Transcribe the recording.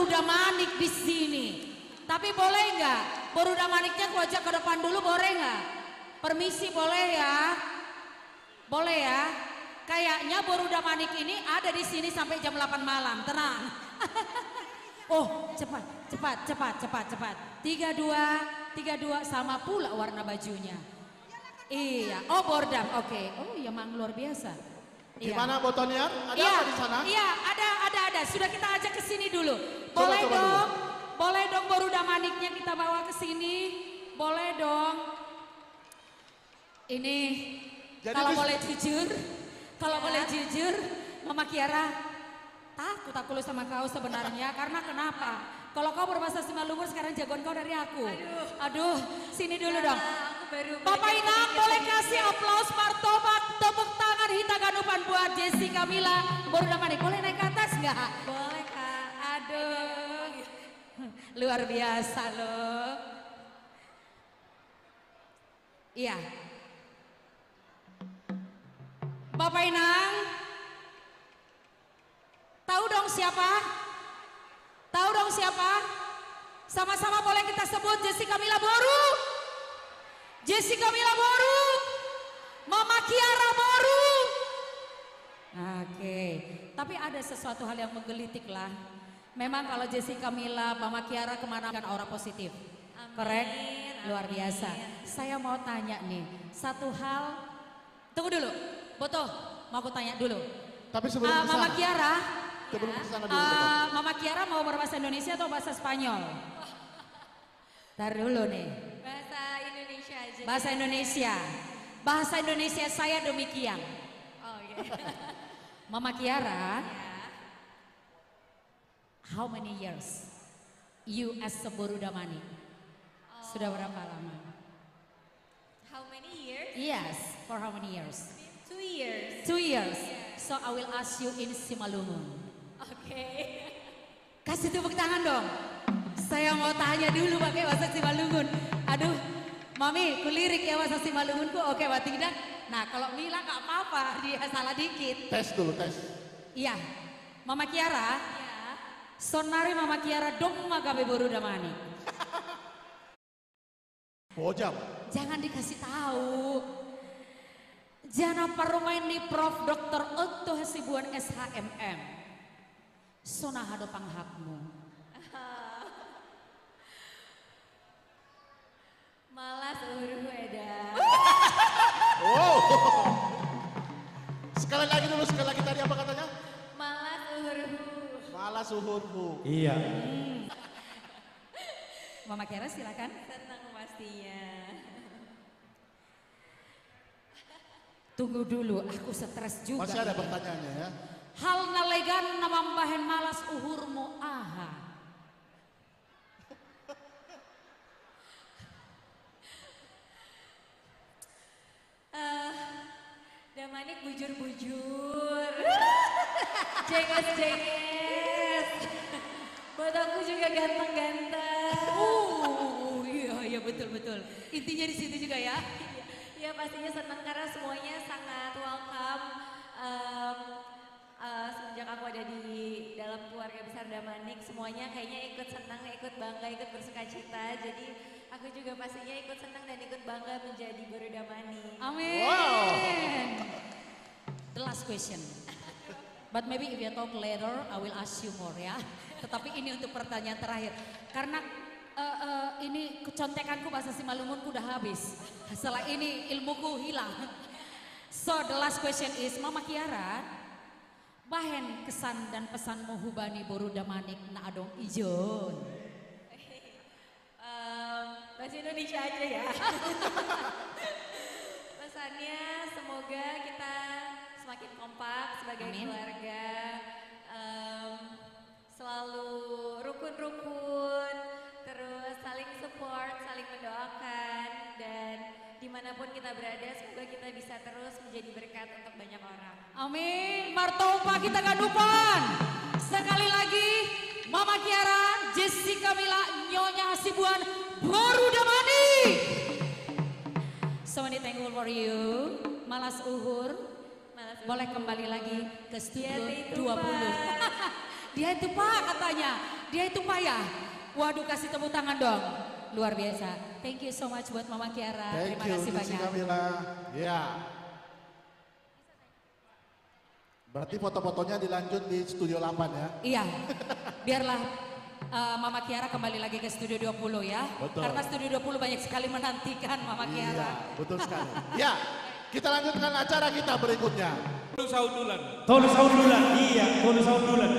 Boruda Manik di sini. Tapi boleh nggak? Boruda Maniknya aku ajak ke depan dulu, boleh nggak? Permisi boleh ya? Boleh ya? Kayaknya Boruda Manik ini ada di sini sampai jam 8 malam, tenang. Oh, cepat. 32 sama pula warna bajunya. Iya, oh bordam, oke. Oh ya mang luar biasa. Gimana Botonier? Ada iya, apa di sana? Iya, ada. Sudah kita ajak ke sini dulu. Coba Boleh dulu. Boleh dong Boruda Maniknya kita bawa ke sini. Boleh dong. Ini Jadi kalau boleh jujur, Mama Kiara takut aku lu sama kau sebenarnya. Karena kenapa? Kalau kau berbahasa Simalungun sekarang jagoan kau dari aku. Aduh, sini dulu dong. Bapak Inang boleh kasih aplaus martobat, tepuk tangan hitaganupan buat Jessica Mila Boruda Manik. Boleh naik ke atas nggak? Boleh Kak. Aduh, luar biasa loh. Iya. Bapak Inang, tahu dong siapa? Sama-sama boleh kita sebut Jessica Mila Boru. Jessica Mila Boru. Mama Kiara Boru. Oke, tapi ada sesuatu hal yang menggelitik lah. Memang kalau Jessica Mila, Mama Kiara kemana kan aura positif. Korek? Luar biasa. Saya mau tanya nih, satu hal. Tunggu dulu, Boto, mau aku tanya dulu. Tapi sebelum Mama Kiara, sebelum kesana dulu. Mama Kiara mau berbahasa Indonesia atau bahasa Spanyol? Ntar dulu nih. Bahasa Indonesia aja. Bahasa Indonesia. Bahasa Indonesia saya demikian. Oh iya. Mama Kiara, how many years you as a Boruda Manik? Sudah berapa lama? How many years? Yes, for how many years? 2 years. 2 years. So I will ask you in Simalungun. Oke. Kasih tepuk tangan dong. Saya mau tanya dulu pakai bahasa Simalungun. Aduh, Mami, kulirik ya bahasa Simalungunku. Oke, Mbak tidak. Nah, kalau Mila nggak apa-apa, dia salah dikit. Tes dulu, tes. Iya, Mama Kiara. Ya. Sonari Mama Kiara dong magabe Boruda Manik. Bojam. Jangan dikasih tahu. Jangan parumain ni Prof. Dr. Otto Hasibuan SHMM. Sona hado panghapmu. Malas eda. Wow. Sekali lagi tadi apa katanya? Malas Malas uhurhu. Iya. Mama Kiara silakan. Senang pastinya. Tunggu dulu, aku stres juga. Masih ada pertanyaannya ya. Hal nalegan namambahen malas uhurmu aha. Damanik bujur-bujur. Jengos-jengos. Buat aku juga ganteng-ganteng. Iya betul. Intinya di situ juga ya. Ya pastinya senang karena semuanya sangat welcome. Semenjak aku ada di dalam keluarga besar Damanik, semuanya kayaknya ikut senang, ikut bangga, ikut bersuka cita. Jadi aku juga pastinya ikut senang dan ikut bangga menjadi Boruda Manik. Amin. Wow. The last question. But maybe if you talk later, I will ask you more ya. Tetapi ini untuk pertanyaan terakhir. Karena ini kecontekanku bahasa Simalungunku udah habis. Setelah ini ilmuku hilang. So the last question is, Mama Kiara, bahen kesan dan pesanmu hubani Boruda Manik na adong ijon. Bahasa Indonesia aja ya. Pesannya semoga kita semakin kompak sebagai Amin. keluarga. Selalu rukun-rukun, terus saling support, saling mendoakan, dan dimanapun kita berada semoga kita bisa terus menjadi berkat untuk banyak orang. Amin. Martoba kita gadupan. Sekali lagi Mama Kiara, Jessica Mila, Nyonya Hasibuan, Boruda Manik. So many thankful for you. Malas uhur. Boleh kembali lagi ke studio Ya, 20. Dia itu Pak katanya. Dia itu Pak ya. Waduh kasih tepuk tangan dong. Luar biasa. Thank you so much buat Mama Kiara. Thank Terima you, kasih Sisi banyak. Kamila. Ya. Berarti foto-fotonya dilanjut di Studio 8 ya? Iya. Biarlah Mama Kiara kembali lagi ke Studio 20 ya. Betul. Karena Studio 20 banyak sekali menantikan Mama Iya, Kiara. betul sekali. Ya, kita lanjutkan acara kita berikutnya. Tolu Saudulan, iya, Tolu Saudulan.